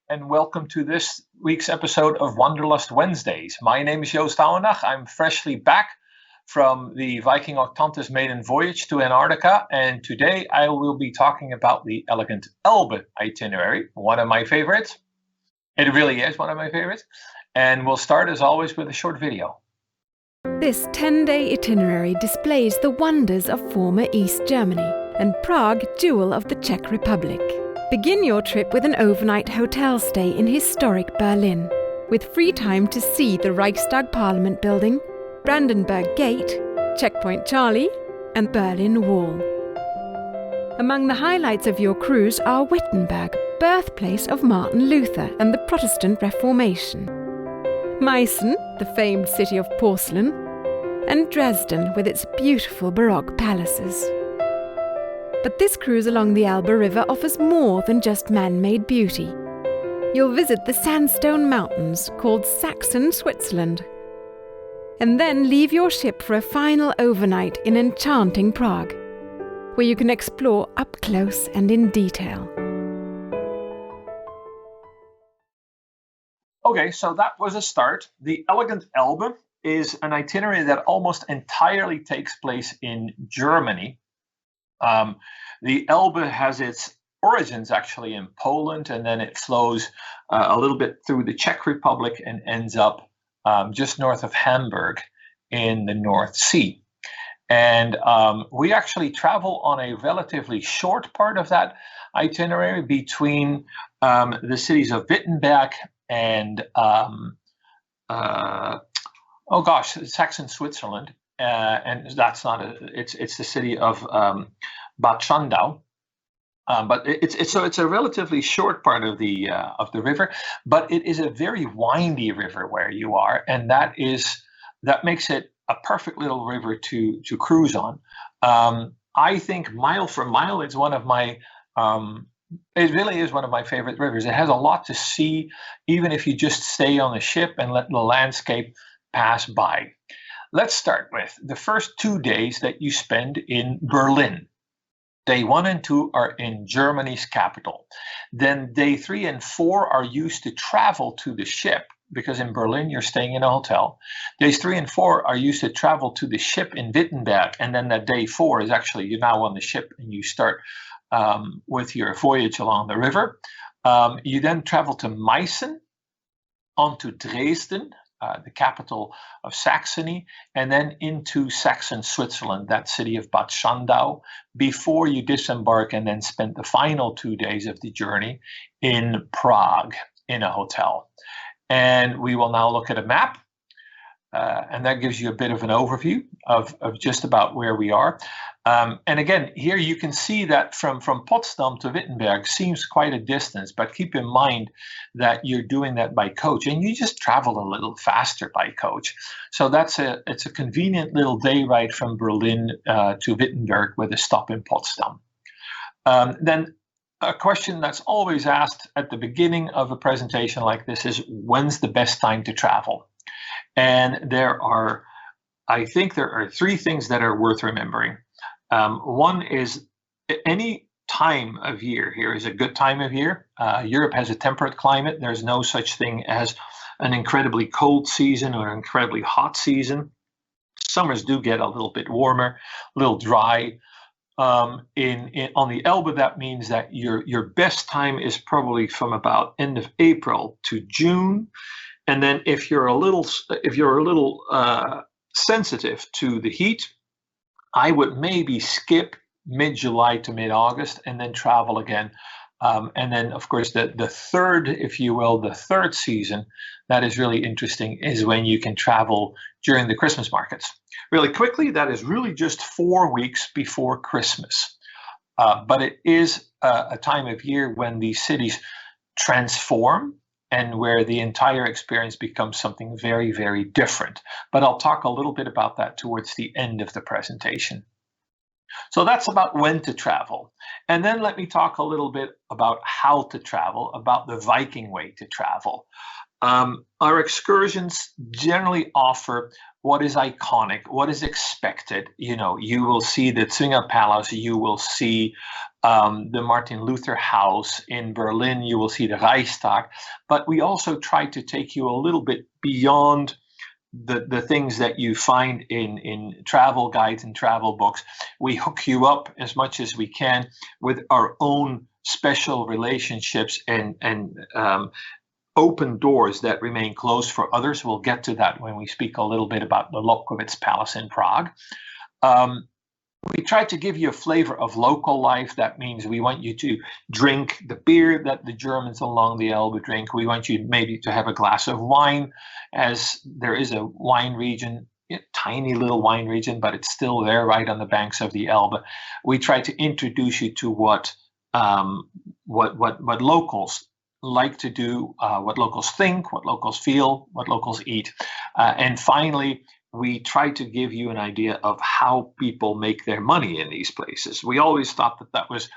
and welcome to this week's episode of Wanderlust Wednesdays. My name is Joost Ouendag. I'm freshly back from the Viking Octantis maiden voyage to Antarctica, and today I will be talking about the Elegant Elbe itinerary, one of my favorites. It really is one of my favorites, and we'll start as always with a short video. This 10-day itinerary displays the wonders of former East Germany and Prague, jewel of the Czech Republic. Begin your trip with an overnight hotel stay in historic Berlin, with free time to see the Reichstag Parliament building, Brandenburg Gate, Checkpoint Charlie, and Berlin Wall. Among the highlights of your cruise are Wittenberg, birthplace of Martin Luther and the Protestant Reformation, Meissen, the famed city of porcelain, and Dresden with its beautiful Baroque palaces. But this cruise along the Elbe River offers more than just man-made beauty. You'll visit the sandstone mountains called Saxon Switzerland, and then leave your ship for a final overnight in enchanting Prague, where you can explore up close and in detail. Okay, so that was a start. The Elegant Elbe is an itinerary that almost entirely takes place in Germany. The Elbe has its origins actually in Poland, and then it flows a little bit through the Czech Republic and ends up just north of Hamburg in the North Sea. And we actually travel on a relatively short part of that itinerary between the cities of Wittenberg and Saxon Switzerland, and that's not it's the city of Bad Schandau, but it's a relatively short part of the river, but it is a very windy river where you are, and that makes it a perfect little river to cruise on. I think mile for mile, it's one of my it really is one of my favorite rivers. It has a lot to see, even if you just stay on the ship and let the landscape pass by. Let's start with the first 2 days that you spend in Berlin. Day 1 and 2 are in Germany's capital. Then day 3 and 4 are used to travel to the ship, because in Berlin you're staying in a hotel. Days 3 and 4 are used to travel to the ship in Wittenberg, and then that day 4 is actually you're now on the ship and you start with your voyage along the river. You then travel to Meissen, on to Dresden, the capital of Saxony, and then into Saxon Switzerland, that city of Bad Schandau, before you disembark and then spend the final 2 days of the journey in Prague in a hotel. And we will now look at a map, and that gives you a bit of an overview of just about where we are. And again, here you can see that from Potsdam to Wittenberg seems quite a distance, but keep in mind that you're doing that by coach, and you just travel a little faster by coach. So it's a convenient little day ride from Berlin to Wittenberg with a stop in Potsdam. Then a question that's always asked at the beginning of a presentation like this is, when's the best time to travel? And I think there are 3 things that are worth remembering. One is any time of year here is a good time of year. Europe has a temperate climate. There's no such thing as an incredibly cold season or an incredibly hot season. Summers do get a little bit warmer, a little dry. On the Elbe, that means that your best time is probably from about end of April to June. And then if you're a little sensitive to the heat, I would maybe skip mid-July to mid-August and then travel again. And then, of course, the third, if you will, the third season that is really interesting is when you can travel during the Christmas markets. Really quickly, that is really just 4 weeks before Christmas. But it is a time of year when these cities transform and where the entire experience becomes something very, very different. But I'll talk a little bit about that towards the end of the presentation. So that's about when to travel. And then let me talk a little bit about how to travel, about the Viking way to travel. Our excursions generally offer what is iconic, what is expected. You will see the Zwinger Palace, you will see the Martin Luther House in Berlin, you will see the Reichstag, but we also try to take you a little bit beyond the things that you find in travel guides and travel books. We hook you up as much as we can with our own special relationships and open doors that remain closed for others. We'll get to that when we speak a little bit about the Lobkowicz Palace in Prague. We try to give you a flavor of local life. That means we want you to drink the beer that the Germans along the Elbe drink. We want you maybe to have a glass of wine, as there is a wine region, a tiny little wine region, but it's still there right on the banks of the Elbe. We try to introduce you to what locals like to do, what locals think, what locals feel, what locals eat. And finally, we try to give you an idea of how people make their money in these places. We always thought that was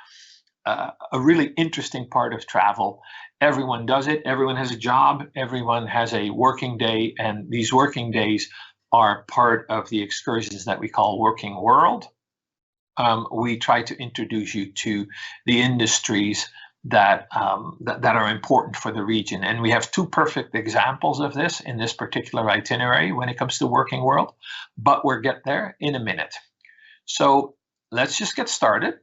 a really interesting part of travel. Everyone does it. Everyone has a job. Everyone has a working day. And these working days are part of the excursions that we call Working World. We try to introduce you to the industries that are important for the region. And we have two perfect examples of this in this particular itinerary when it comes to Working World, but we'll get there in a minute. So let's just get started.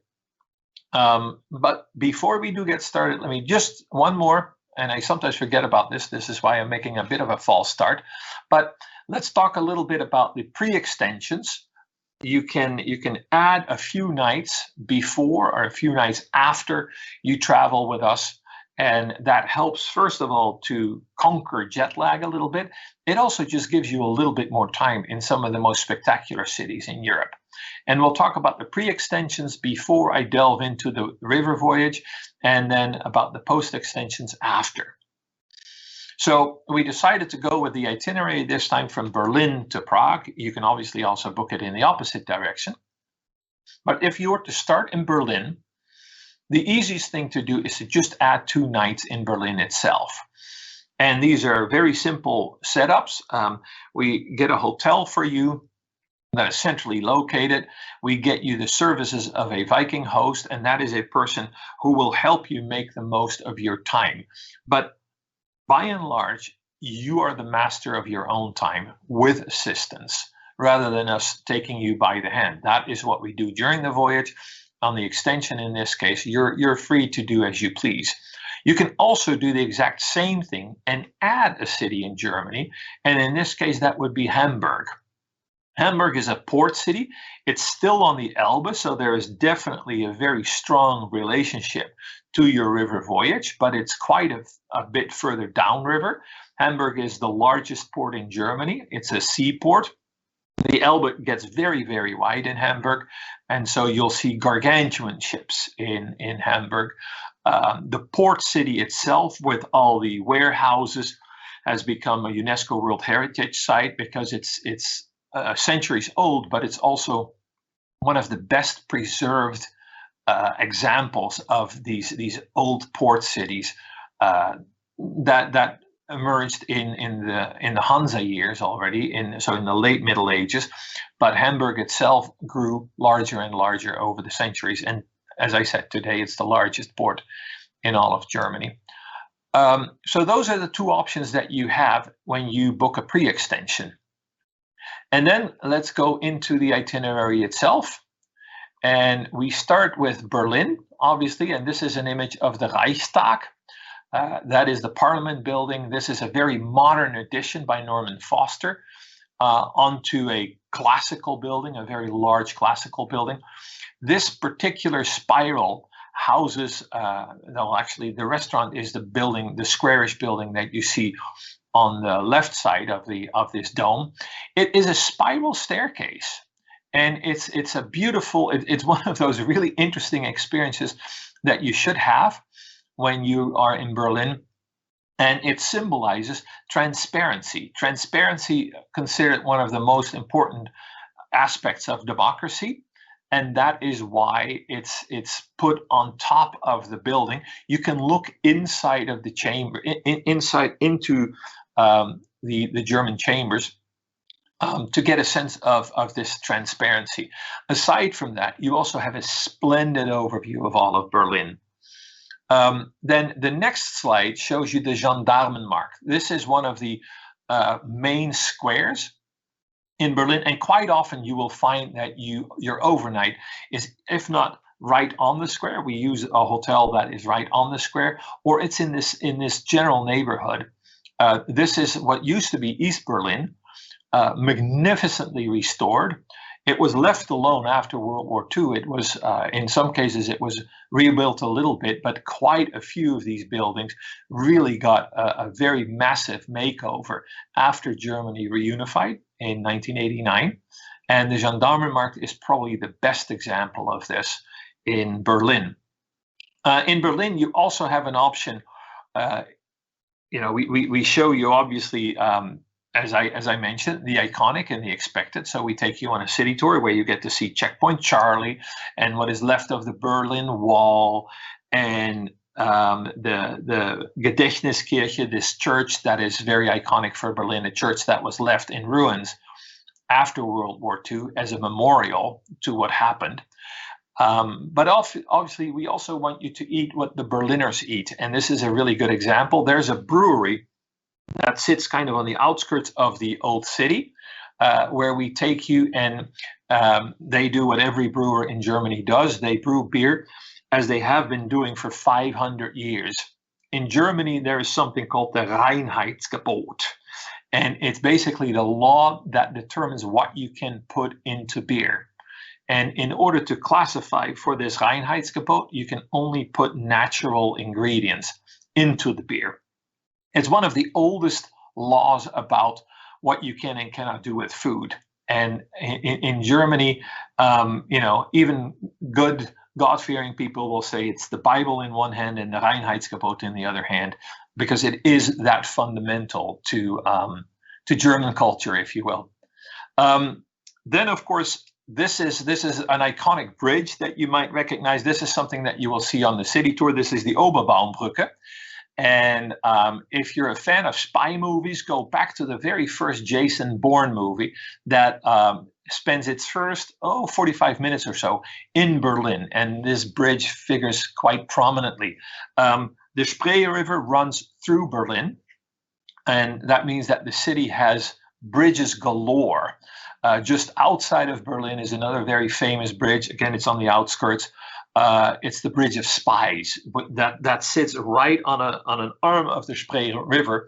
But before we do get started, let me just one more, and I sometimes forget about this. This is why I'm making a bit of a false start. But let's talk a little bit about the pre-extensions. You can add a few nights before or a few nights after you travel with us, and that helps, first of all, to conquer jet lag a little bit. It also just gives you a little bit more time in some of the most spectacular cities in Europe. And we'll talk about the pre-extensions before I delve into the river voyage, and then about the post-extensions after. So we decided to go with the itinerary this time from Berlin to Prague. You can obviously also book it in the opposite direction. But if you were to start in Berlin, the easiest thing to do is to just add 2 nights in Berlin itself. And these are very simple setups. We get a hotel for you that is centrally located. We get you the services of a Viking host, and that is a person who will help you make the most of your time. But by and large, you are the master of your own time with assistance, rather than us taking you by the hand. That is what we do during the voyage. On the extension, in this case, you're free to do as you please. You can also do the exact same thing and add a city in Germany, and in this case, that would be Hamburg. Hamburg is a port city. It's still on the Elbe, so there is definitely a very strong relationship to your river voyage, but it's quite a bit further downriver. Hamburg is the largest port in Germany. It's a seaport. The Elbe gets very, very wide in Hamburg, and so you'll see gargantuan ships in Hamburg. The port city itself, with all the warehouses, has become a UNESCO World Heritage Site because it's centuries old, but it's also one of the best preserved examples of these old port cities that emerged in the Hansa years already, so in the late Middle Ages. But Hamburg itself grew larger and larger over the centuries, and as I said, today it's the largest port in all of Germany. So those are the 2 options that you have when you book a pre-extension. And then let's go into the itinerary itself. And we start with Berlin, obviously, and this is an image of the Reichstag. That is the Parliament building. This is a very modern addition by Norman Foster onto a classical building, a very large classical building. This particular spiral houses, actually the restaurant is the building, the squarish building that you see on the left side of this dome. It is a spiral staircase. And it's a beautiful, it's one of those really interesting experiences that you should have when you are in Berlin. And it symbolizes transparency. Transparency, considered one of the most important aspects of democracy. And that is why it's put on top of the building. You can look inside of the chamber, inside into the German chambers. to get a sense of this transparency. Aside from that, you also have a splendid overview of all of Berlin. Then the next slide shows you the Gendarmenmarkt. This is one of the main squares in Berlin, and quite often you will find that your overnight is, if not right on the square, we use a hotel that is right on the square, or it's in this general neighborhood. This is what used to be East Berlin, magnificently restored. It was left alone after World War II. It was, in some cases, it was rebuilt a little bit, but quite a few of these buildings really got a very massive makeover after Germany reunified in 1989. And the Gendarmenmarkt is probably the best example of this in Berlin. In Berlin, you also have an option. We show you, obviously, as I mentioned, the iconic and the expected. So we take you on a city tour where you get to see Checkpoint Charlie and what is left of the Berlin Wall, and the Gedächtniskirche, this church that is very iconic for Berlin, a church that was left in ruins after World War II as a memorial to what happened. But obviously, we also want you to eat what the Berliners eat. And this is a really good example. There's a brewery that sits kind of on the outskirts of the old city, where we take you, and they do what every brewer in Germany does. They brew beer as they have been doing for 500 years. In Germany, there is something called the Reinheitsgebot. And it's basically the law that determines what you can put into beer. And in order to classify for this Reinheitsgebot, you can only put natural ingredients into the beer. It's one of the oldest laws about what you can and cannot do with food. And in Germany, even good God-fearing people will say it's the Bible in one hand and the Reinheitsgebot in the other hand, because it is that fundamental to German culture, if you will. Then, of course, this is an iconic bridge that you might recognize. This is something that you will see on the city tour. This is the Oberbaumbrücke. And if you're a fan of spy movies, go back to the very first Jason Bourne movie that spends its first 45 minutes or so in Berlin. And this bridge figures quite prominently. The Spree River runs through Berlin, and that means that the city has bridges galore. Just outside of Berlin is another very famous bridge. Again, it's on the outskirts. It's the Bridge of Spies, that sits right on an arm of the Spree River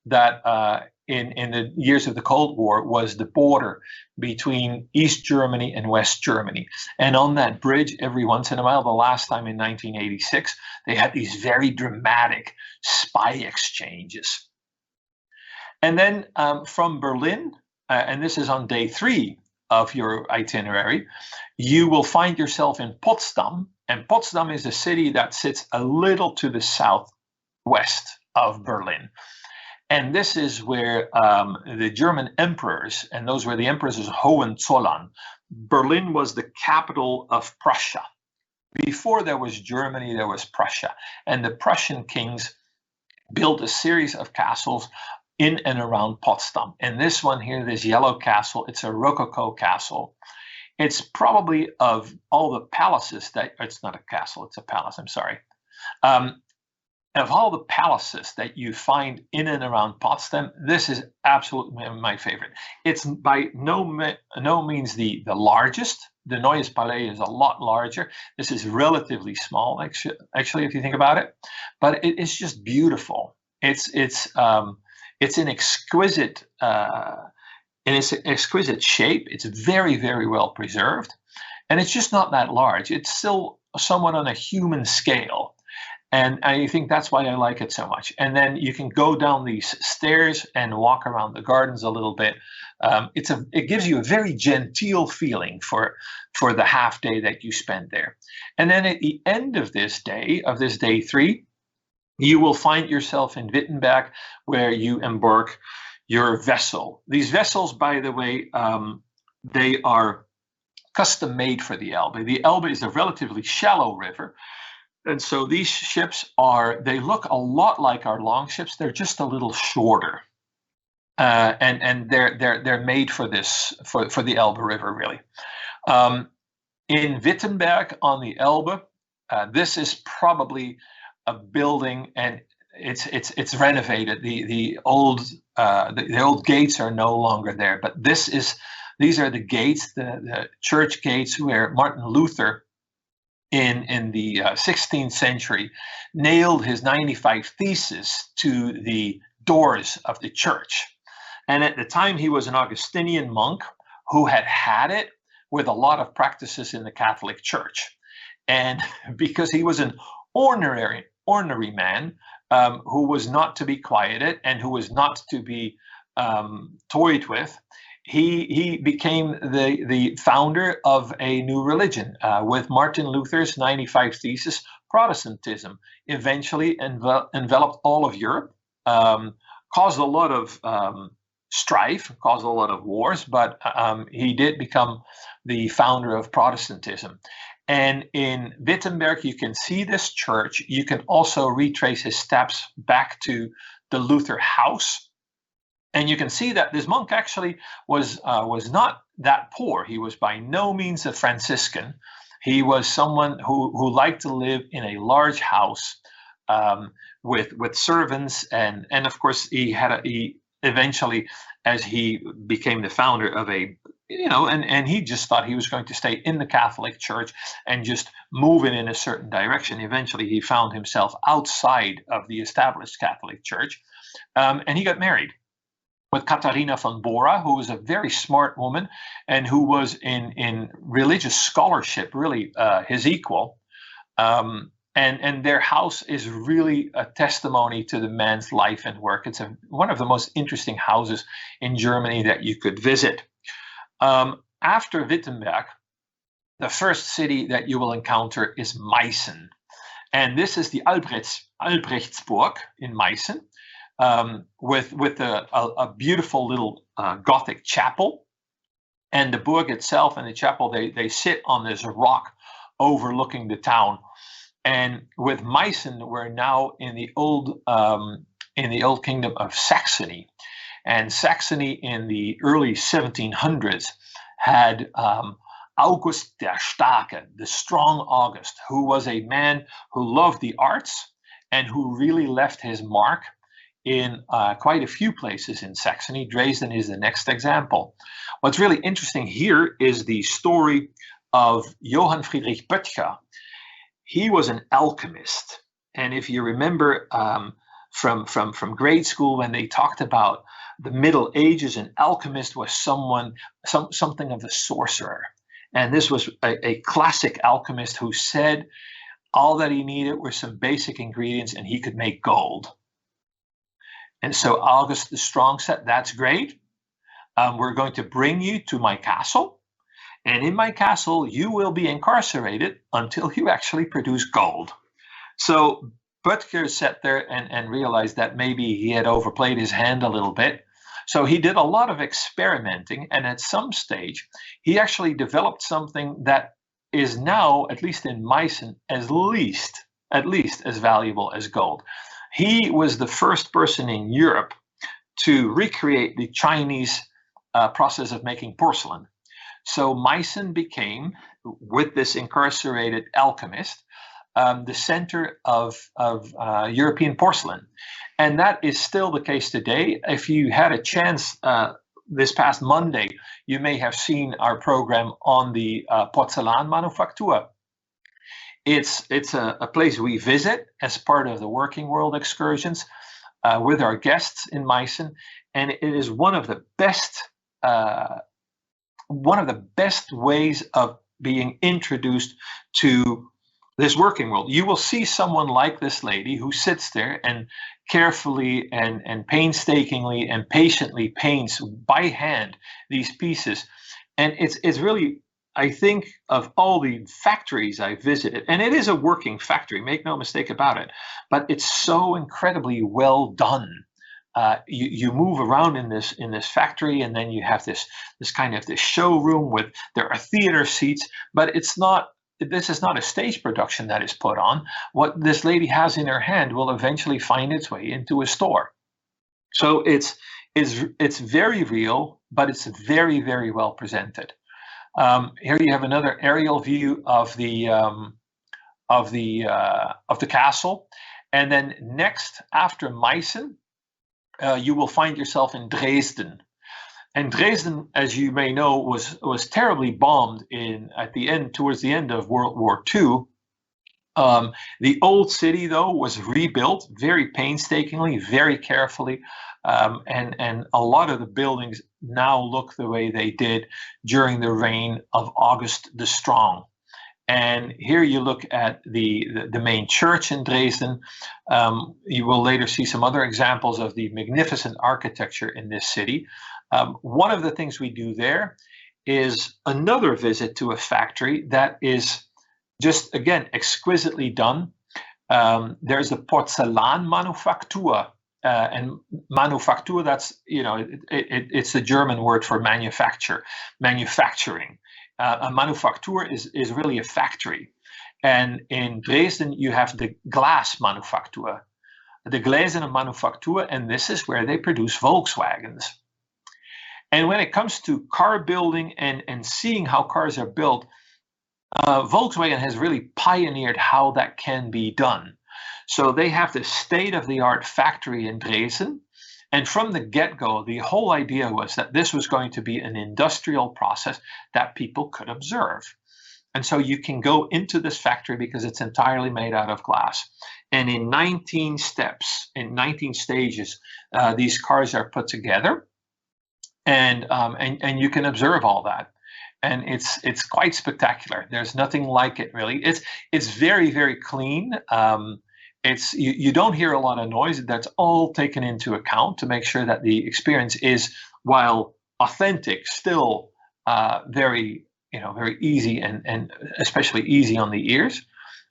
that in the years of the Cold War was the border between East Germany and West Germany. And on that bridge, every once in a while, the last time in 1986, they had these very dramatic spy exchanges. And then from Berlin, and this is on day 3 of your itinerary, you will find yourself in Potsdam. And Potsdam is a city that sits a little to the southwest of Berlin. And this is where the German emperors, and those were the emperors of Hohenzollern. Berlin was the capital of Prussia. Before there was Germany, there was Prussia. And the Prussian kings built a series of castles in and around Potsdam. And this one here, this yellow castle, it's a Rococo castle. It's probably, of all the palaces that, it's not a castle, it's a palace, I'm sorry. Of all the palaces that you find in and around Potsdam, this is absolutely my favorite. It's by no means the largest. The Neues Palais is a lot larger. This is relatively small, actually, if you think about it. But it is just beautiful. It's an exquisite shape. It's very, very well preserved, and it's just not that large. It's still somewhat on a human scale, and I think that's why I like it so much. And then you can go down these stairs and walk around the gardens a little bit. It gives you a very genteel feeling for the half day that you spend there. And then at the end of this day, day 3, you will find yourself in Wittenberg, where you embark your vessel. These vessels, by the way, they are custom made for the Elbe. The Elbe is a relatively shallow river. And so these ships they look a lot like our long ships. They're just a little shorter. and they're made for this for the Elbe River, really. In Wittenberg on the Elbe, this is probably a building, and it's renovated. The old gates are no longer there, but these are the gates, the church gates where Martin Luther in the 16th century nailed his 95 Theses to the doors of the church. And at the time, he was an Augustinian monk who had it with a lot of practices in the Catholic Church. And because he was an ornery man who was not to be quieted and who was not to be toyed with, he became the founder of a new religion with Martin Luther's 95 Theses. Protestantism eventually enveloped all of Europe, caused a lot of strife, caused a lot of wars, but he did become the founder of Protestantism. And in Wittenberg, you can see this church. You can also retrace his steps back to the Luther house. And you can see that this monk actually was not that poor. He was by no means a Franciscan. He was someone who liked to live in a large house with servants, and of course he eventually, as he became the founder of and he just thought he was going to stay in the Catholic Church and just move it in a certain direction. Eventually, he found himself outside of the established Catholic Church, and he got married with Katharina von Bora, who was a very smart woman and who was in religious scholarship really his equal. And their house is really a testimony to the man's life and work. It's one of the most interesting houses in Germany that you could visit. After Wittenberg, the first city that you will encounter is Meissen. And this is the Albrechtsburg in Meissen, with a beautiful little Gothic chapel. And the burg itself and the chapel, they sit on this rock overlooking the town. And with Meissen, we're now in the old kingdom of Saxony. And Saxony in the early 1700s had August der Starke, the strong August, who was a man who loved the arts and who really left his mark in quite a few places in Saxony. Dresden is the next example. What's really interesting here is the story of Johann Friedrich Böttcher. He was an alchemist. And if you remember from grade school when they talked about the Middle Ages, an alchemist was something of a sorcerer. And this was a classic alchemist who said all that he needed were some basic ingredients and he could make gold. And so August the Strong said, that's great. We're going to bring you to my castle. And in my castle, you will be incarcerated until you actually produce gold. So Böttcher sat there and realized that maybe he had overplayed his hand a little bit. So he did a lot of experimenting. And at some stage, he actually developed something that is now, at least in Meissen, at least as valuable as gold. He was the first person in Europe to recreate the Chinese process of making porcelain. So Meissen became, with this incarcerated alchemist, the center of European porcelain. And that is still the case today. If you had a chance this past Monday, you may have seen our program on the porcelain manufacture. It's a place we visit as part of the Working World excursions with our guests in Meissen, and it is one of the best ways of being introduced to this working world. You will see someone like this lady who sits there and carefully and painstakingly and patiently paints by hand these pieces. And it's really, I think, of all the factories I visited, and it is a working factory, make no mistake about it, but it's so incredibly well done. You move around in this factory, and then you have this kind of this showroom with, there are theater seats, but this is not a stage production that is put on. What this lady has in her hand will eventually find its way into a store. So it's it's very real, but it's very, very well presented. Here you have another aerial view of the castle, and then next after Meissen, you will find yourself in Dresden. And Dresden, as you may know, was terribly bombed towards the end of World War II. The old city, though, was rebuilt very painstakingly, very carefully, and a lot of the buildings now look the way they did during the reign of August the Strong. And here you look at the main church in Dresden. You will later see some other examples of the magnificent architecture in this city. One of the things we do there is another visit to a factory that is just, again, exquisitely done. There's a porcelain manufactur, and manufactur, that's, it's the German word for manufacturing. A manufactur is really a factory. And in Dresden, you have the glass manufactur, the Gläserne Manufaktur, and this is where they produce Volkswagens. And when it comes to car building and seeing how cars are built, Volkswagen has really pioneered how that can be done. So they have the state-of-the-art factory in Dresden. And from the get-go, the whole idea was that this was going to be an industrial process that people could observe. And so you can go into this factory because it's entirely made out of glass. And in 19 steps, in 19 stages, these cars are put together. And you can observe all that. And it's quite spectacular. There's nothing like it, really. It's very, very clean. You don't hear a lot of noise. That's all taken into account to make sure that the experience is, while authentic, still very easy and especially easy on the ears.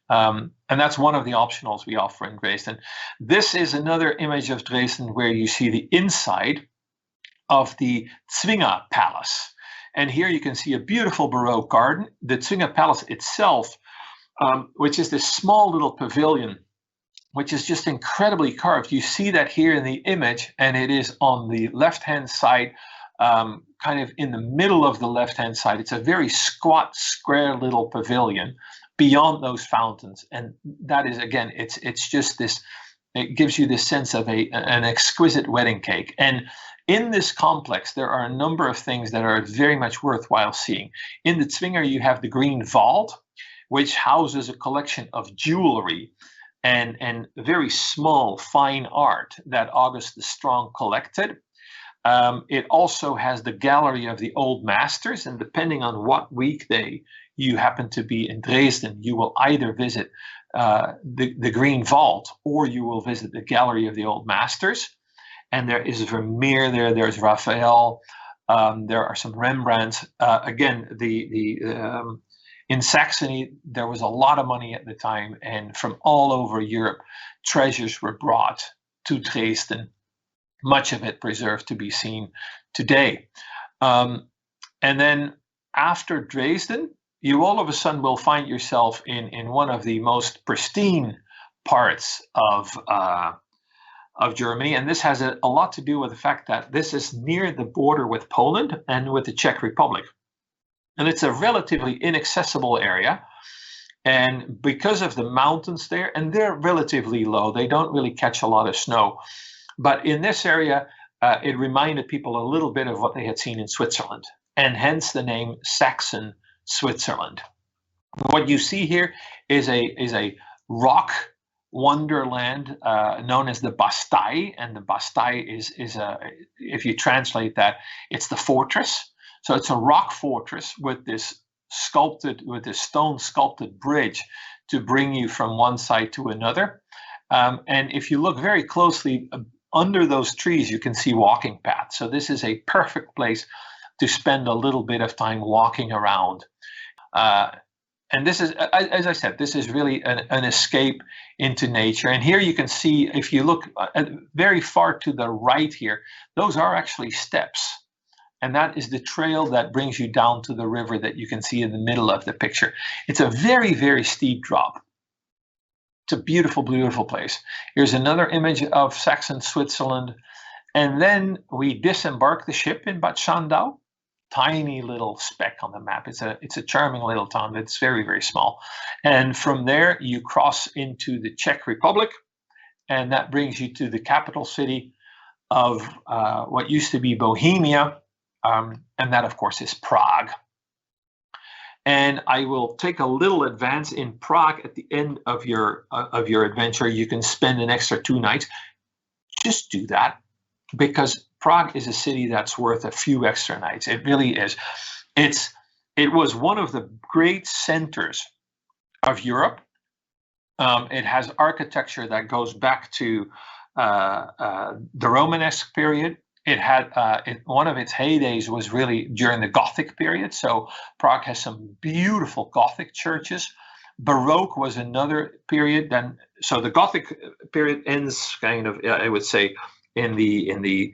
And that's one of the optionals we offer in Dresden. This is another image of Dresden where you see the inside of the Zwinger Palace. And here you can see a beautiful Baroque garden. The Zwinger Palace itself, which is this small little pavilion, which is just incredibly carved. You see that here in the image, and it is on the left-hand side, kind of in the middle of the left-hand side. It's a very squat, square little pavilion beyond those fountains. And that is, again, it's just this, it gives you this sense of an exquisite wedding cake. And in this complex, there are a number of things that are very much worthwhile seeing. In the Zwinger, you have the Green Vault, which houses a collection of jewelry and very small, fine art that August the Strong collected. It also has the Gallery of the Old Masters, and depending on what weekday you happen to be in Dresden, you will either visit the Green Vault or you will visit the Gallery of the Old Masters. And there is Vermeer there, there's Raphael, there are some Rembrandts. Again, in Saxony, there was a lot of money at the time, and from all over Europe, treasures were brought to Dresden, much of it preserved to be seen today. And then after Dresden, you all of a sudden will find yourself in one of the most pristine parts of Germany. And this has a lot to do with the fact that this is near the border with Poland and with the Czech Republic. And it's a relatively inaccessible area. And because of the mountains there, and they're relatively low, they don't really catch a lot of snow. But in this area, it reminded people a little bit of what they had seen in Switzerland, and hence the name Saxon Switzerland. What you see here is a rock wonderland known as the Bastei, and the Bastei is if you translate that, it's the fortress. So it's a rock fortress with this stone sculpted bridge to bring you from one side to another. And if you look very closely under those trees, you can see walking paths. So this is a perfect place to spend a little bit of time walking around. And this is, as I said, this is really an escape into nature. And here you can see, if you look very far to the right here, those are actually steps. And that is the trail that brings you down to the river that you can see in the middle of the picture. It's a very, very steep drop. It's a beautiful, beautiful place. Here's another image of Saxon Switzerland. And then we disembark the ship in Bad Schandau, tiny little speck on the map. It's a charming little town that's very, very small. And from there, you cross into the Czech Republic, and that brings you to the capital city of what used to be Bohemia, and that, of course, is Prague. And I will take a little advance in Prague at the end of your adventure. You can spend an extra 2 nights. Just do that, because Prague is a city that's worth a few extra nights. It really is. It was one of the great centers of Europe. It has architecture that goes back to the Romanesque period. It had one of its heydays was really during the Gothic period. So Prague has some beautiful Gothic churches. Baroque was another period. Then, so the Gothic period ends kind of, I would say, in the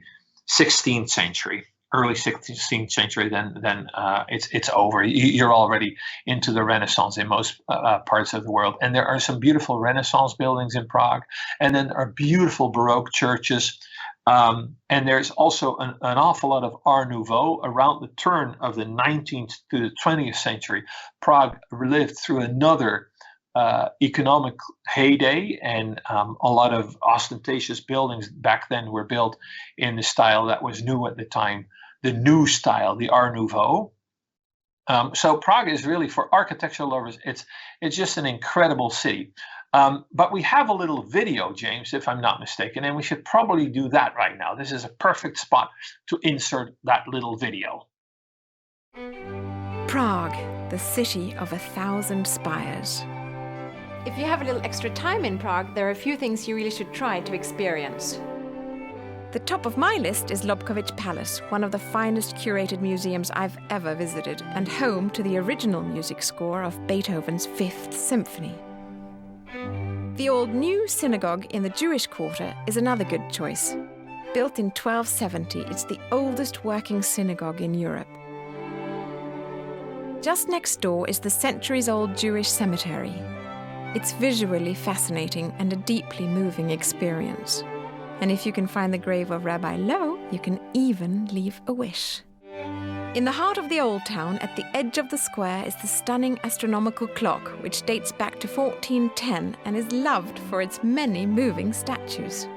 16th century, early 16th century. Then it's over. You're already into the Renaissance in most parts of the world. And there are some beautiful Renaissance buildings in Prague, and then there are beautiful Baroque churches. And there's also an awful lot of Art Nouveau around the turn of the 19th to the 20th century. Prague lived through another economic heyday, and a lot of ostentatious buildings back then were built in the style that was new at the time, the new style, the Art Nouveau. So Prague is really, for architectural lovers, it's just an incredible city. But we have a little video, James, if I'm not mistaken, and we should probably do that right now. This is a perfect spot to insert that little video. Prague, the city of 1,000 spires. If you have a little extra time in Prague, there are a few things you really should try to experience. The top of my list is Lobkowicz Palace, one of the finest curated museums I've ever visited, and home to the original music score of Beethoven's Fifth Symphony. The old New Synagogue in the Jewish Quarter is another good choice. Built in 1270, it's the oldest working synagogue in Europe. Just next door is the centuries-old Jewish cemetery. It's visually fascinating and a deeply moving experience. And if you can find the grave of Rabbi Lowe, you can even leave a wish. In the heart of the old town, at the edge of the square, is the stunning astronomical clock, which dates back to 1410 and is loved for its many moving statues.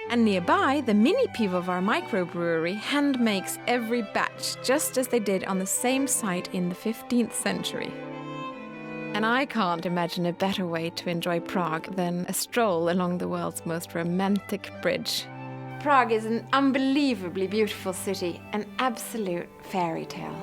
And nearby, the mini pivovar microbrewery hand makes every batch, just as they did on the same site in the 15th century. And I can't imagine a better way to enjoy Prague than a stroll along the world's most romantic bridge. Prague is an unbelievably beautiful city, an absolute fairy tale.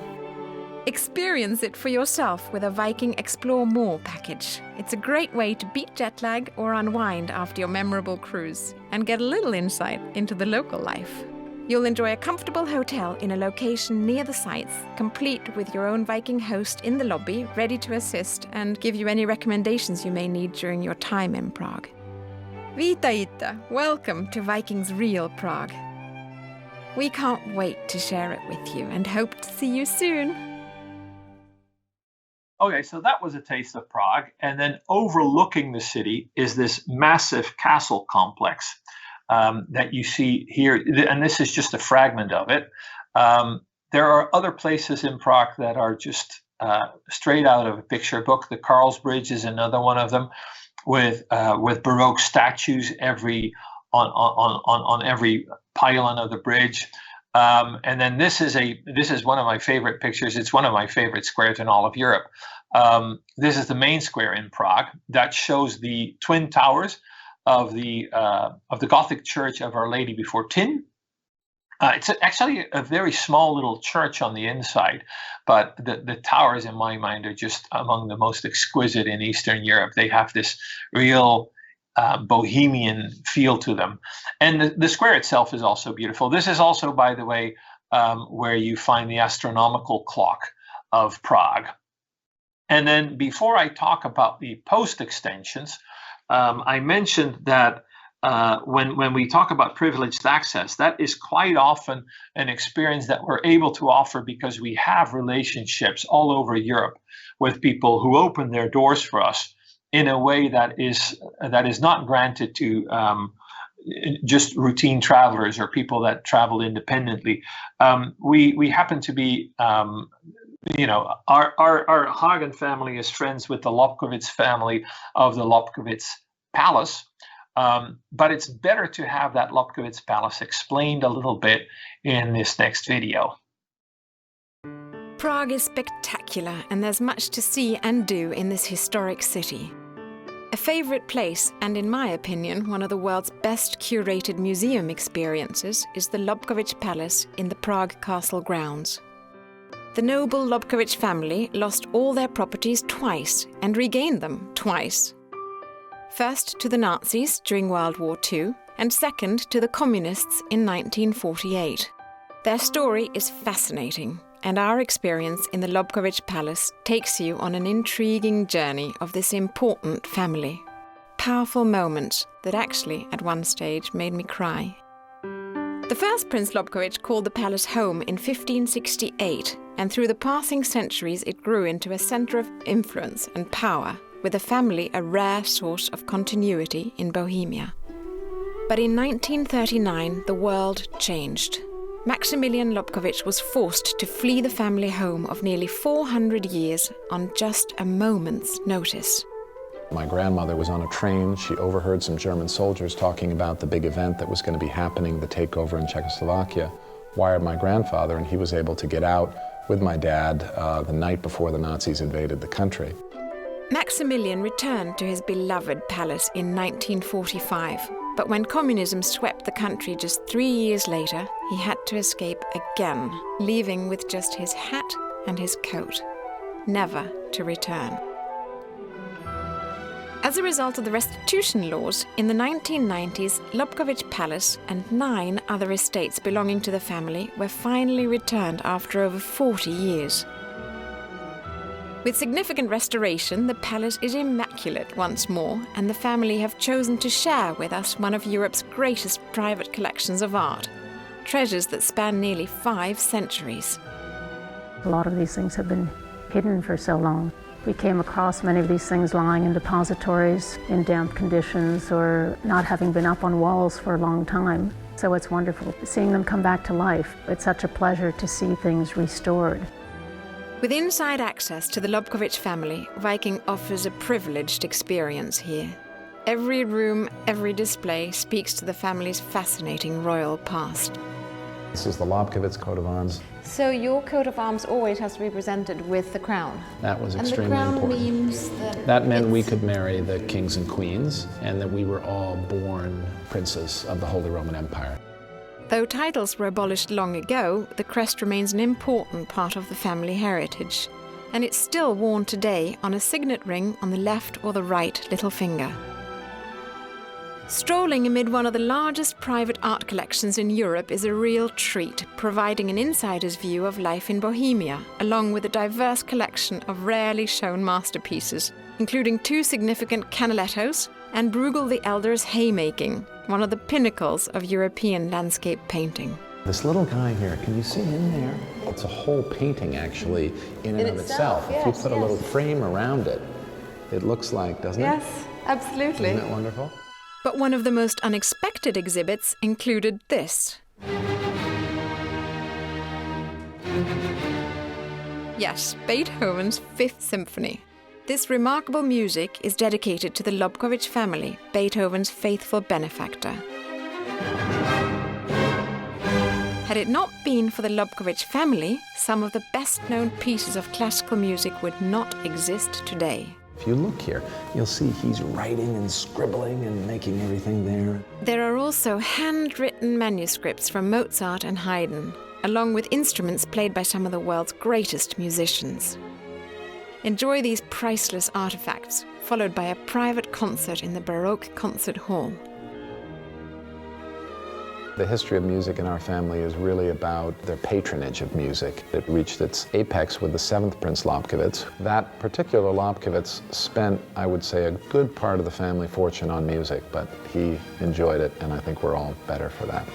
Experience it for yourself with a Viking Explore More package. It's a great way to beat jet lag or unwind after your memorable cruise and get a little insight into the local life. You'll enjoy a comfortable hotel in a location near the sites, complete with your own Viking host in the lobby, ready to assist and give you any recommendations you may need during your time in Prague. Witajte! Welcome to Viking's Real Prague. We can't wait to share it with you and hope to see you soon. Okay, so that was a taste of Prague. And then overlooking the city is this massive castle complex that you see here. And this is just a fragment of it. There are other places in Prague that are just straight out of a picture book. The Karlsbridge is another one of them, with Baroque statues on every pylon of the bridge. And then this is one of my favorite pictures. It's one of my favorite squares in all of Europe. This is the main square in Prague that shows the twin towers of the Gothic church of Our Lady Before Tin. It's actually a very small little church on the inside, but the towers, in my mind, are just among the most exquisite in Eastern Europe. They have this real bohemian feel to them. And the square itself is also beautiful. This is also, by the way, where you find the astronomical clock of Prague. And then before I talk about the post extensions, I mentioned that when we talk about privileged access, that is quite often an experience that we're able to offer because we have relationships all over Europe with people who open their doors for us in a way that is not granted to just routine travelers or people that travel independently. We happen to be, our Hagen family is friends with the Lobkowicz family of the Lobkowicz Palace. But it's better to have that Lobkowicz Palace explained a little bit in this next video. Prague is spectacular, and there's much to see and do in this historic city. A favourite place, and in my opinion, one of the world's best curated museum experiences, is the Lobkowicz Palace in the Prague Castle grounds. The noble Lobkowicz family lost all their properties twice and regained them twice. First to the Nazis during World War II, and second to the Communists in 1948. Their story is fascinating, and our experience in the Lobkowicz Palace takes you on an intriguing journey of this important family. Powerful moments that actually, at one stage, made me cry. The first Prince Lobkowicz called the palace home in 1568, and through the passing centuries it grew into a centre of influence and power, with the family a rare source of continuity in Bohemia. But in 1939 the world changed. Maximilian Lobkowicz was forced to flee the family home of nearly 400 years on just a moment's notice. My grandmother was on a train. She overheard some German soldiers talking about the big event that was going to be happening, the takeover in Czechoslovakia, wired my grandfather, and he was able to get out with my dad the night before the Nazis invaded the country. Maximilian returned to his beloved palace in 1945. But when communism swept the country just 3 years later, he had to escape again, leaving with just his hat and his coat, never to return. As a result of the restitution laws, in the 1990s, Lobkowicz Palace and 9 other estates belonging to the family were finally returned after over 40 years. With significant restoration, the palace is immaculate once more, and the family have chosen to share with us one of Europe's greatest private collections of art, treasures that span nearly 5 centuries. A lot of these things have been hidden for so long. We came across many of these things lying in depositories in damp conditions or not having been up on walls for a long time. So it's wonderful seeing them come back to life. It's such a pleasure to see things restored. With inside access to the Lobkowicz family, Viking offers a privileged experience here. Every room, every display speaks to the family's fascinating royal past. This is the Lobkowicz coat of arms. So your coat of arms always has to be presented with the crown? That was And extremely the crown important. means That meant we could marry the kings and queens, and that we were all born princes of the Holy Roman Empire. Though titles were abolished long ago, the crest remains an important part of the family heritage, and it's still worn today on a signet ring on the left or the right little finger. Strolling amid one of the largest private art collections in Europe is a real treat, providing an insider's view of life in Bohemia, along with a diverse collection of rarely shown masterpieces, including 2 significant canalettos and Bruegel the Elder's haymaking, one of the pinnacles of European landscape painting. This little guy here, can you see him there? It's a whole painting, actually, in and of itself. If you put a little frame around it, it looks like, doesn't it? Yes, absolutely. Isn't that wonderful? But one of the most unexpected exhibits included this. Yes, Beethoven's Fifth Symphony. This remarkable music is dedicated to the Lobkowicz family, Beethoven's faithful benefactor. Had it not been for the Lobkowicz family, some of the best-known pieces of classical music would not exist today. If you look here, you'll see he's writing and scribbling and making everything there. There are also handwritten manuscripts from Mozart and Haydn, along with instruments played by some of the world's greatest musicians. Enjoy these priceless artifacts, followed by a private concert in the Baroque Concert Hall. The history of music in our family is really about their patronage of music. It reached its apex with the 7th Prince Lobkowicz. That particular Lobkowicz spent, I would say, a good part of the family fortune on music, but he enjoyed it, and I think we're all better for that.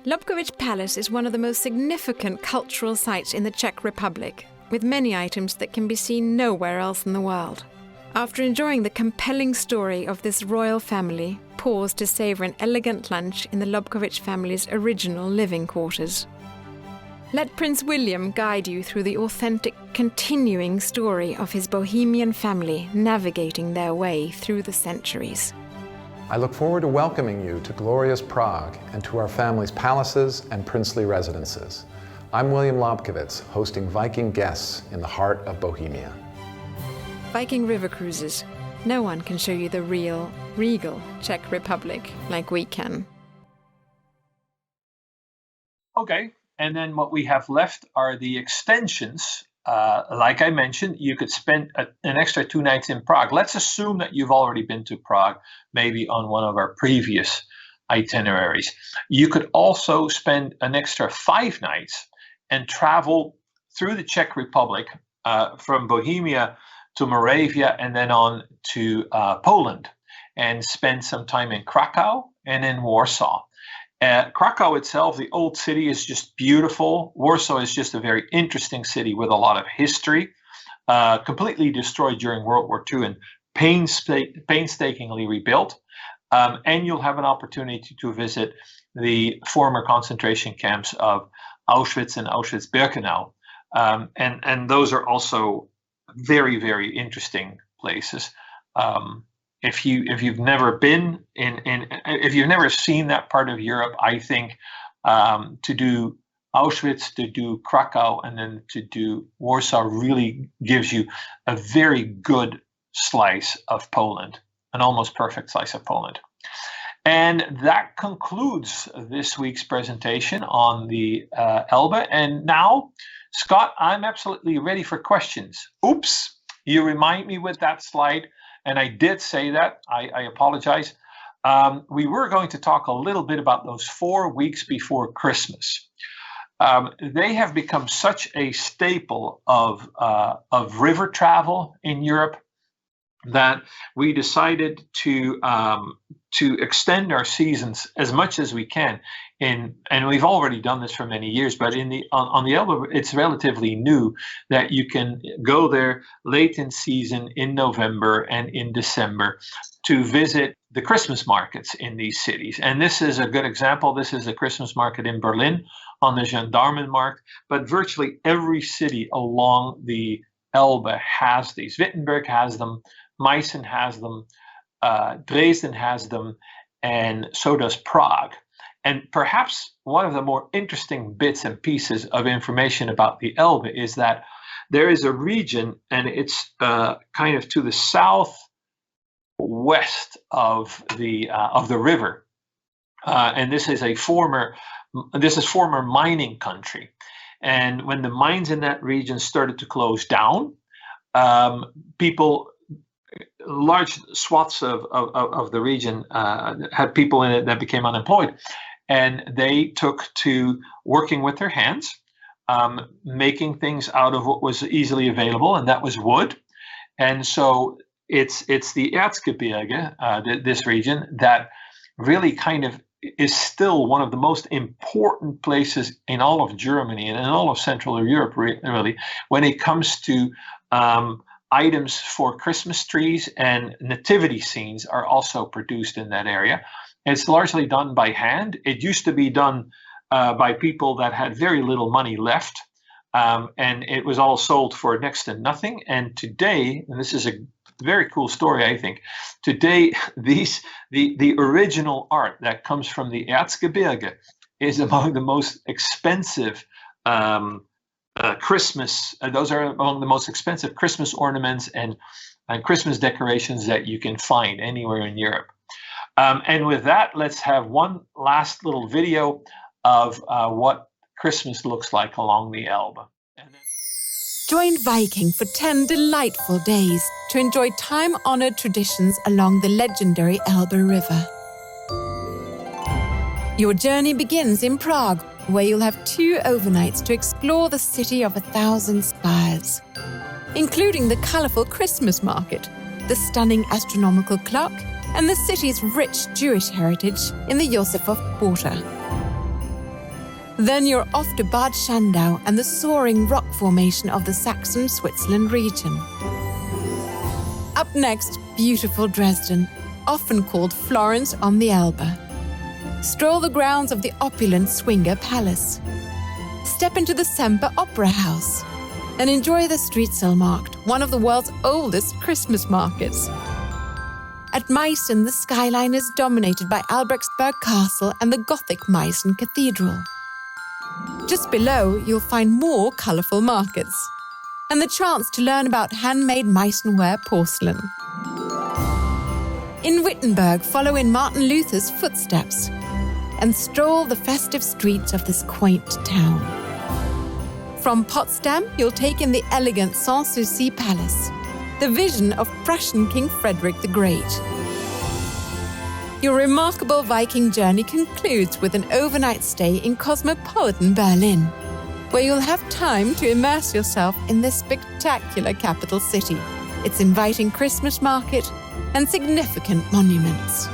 Lobkowicz Palace is one of the most significant cultural sites in the Czech Republic, with many items that can be seen nowhere else in the world. After enjoying the compelling story of this royal family, pause to savour an elegant lunch in the Lobkowicz family's original living quarters. Let Prince William guide you through the authentic, continuing story of his Bohemian family navigating their way through the centuries. I look forward to welcoming you to glorious Prague and to our family's palaces and princely residences. I'm William Lobkowicz, hosting Viking guests in the heart of Bohemia. Viking river cruises. No one can show you the real, regal Czech Republic like we can. Okay, and then what we have left are the extensions. Like I mentioned, you could spend an extra 2 nights in Prague. Let's assume that you've already been to Prague, maybe on one of our previous itineraries. You could also spend an extra 5 nights and travel through the Czech Republic from Bohemia to Moravia and then on to Poland, and spend some time in Krakow and in Warsaw. Krakow itself, the old city, is just beautiful. Warsaw is just a very interesting city with a lot of history, completely destroyed during World War II and painstakingly rebuilt. And you'll have an opportunity to visit the former concentration camps of Auschwitz and Auschwitz-Birkenau. And those are also very, very interesting places. If you've never been if you've never seen that part of Europe, I think to do Auschwitz, to do Krakow, and then to do Warsaw really gives you a very good slice of Poland, an almost perfect slice of Poland. And that concludes this week's presentation on the Elbe. And now, Scott, I'm absolutely ready for questions. Oops, you remind me with that slide. And I did say that, I apologize. We were going to talk a little bit about those 4 weeks before Christmas. They have become such a staple of river travel in Europe that we decided to extend our seasons as much as we can. And we've already done this for many years, but on the Elbe, it's relatively new that you can go there late in season in November and in December to visit the Christmas markets in these cities. And this is a good example. This is a Christmas market in Berlin on the Gendarmenmarkt, but virtually every city along the Elbe has these. Wittenberg has them, Meissen has them, Dresden has them, and so does Prague. And perhaps one of the more interesting bits and pieces of information about the Elbe is that there is a region, and it's kind of to the southwest of the river, and this is former mining country. And when the mines in that region started to close down, large swaths of the region had people in it that became unemployed. And they took to working with their hands, making things out of what was easily available, and that was wood. And so it's the Erzgebirge, this region, that really kind of is still one of the most important places in all of Germany and in all of Central Europe, really, when it comes to items for Christmas trees, and nativity scenes are also produced in that area. It's largely done by hand. It used to be done by people that had very little money left, and it was all sold for next to nothing. And today, and this is a very cool story, I think, today the original art that comes from the Erzgebirge is among the most expensive Christmas. Those are among the most expensive Christmas ornaments and Christmas decorations that you can find anywhere in Europe. And with that, let's have one last little video of what Christmas looks like along the Elbe. Join Viking for 10 delightful days to enjoy time-honored traditions along the legendary Elbe River. Your journey begins in Prague, where you'll have 2 overnights to explore the city of 1,000 spires, including the colourful Christmas market, the stunning astronomical clock, and the city's rich Jewish heritage in the Josefov Quarter. Then you're off to Bad Schandau and the soaring rock formation of the Saxon Switzerland region. Up next, beautiful Dresden, often called Florence on the Elbe. Stroll the grounds of the opulent Swinger Palace. Step into the Semper Opera House and enjoy the Streetzelmarkt, one of the world's oldest Christmas markets. At Meissen, the skyline is dominated by Albrechtsberg Castle and the Gothic Meissen Cathedral. Just below, you'll find more colourful markets and the chance to learn about handmade Meissen-ware porcelain. In Wittenberg, follow in Martin Luther's footsteps and stroll the festive streets of this quaint town. From Potsdam, you'll take in the elegant Sanssouci Palace, the vision of Prussian King Frederick the Great. Your remarkable Viking journey concludes with an overnight stay in cosmopolitan Berlin, where you'll have time to immerse yourself in this spectacular capital city, its inviting Christmas market, and significant monuments.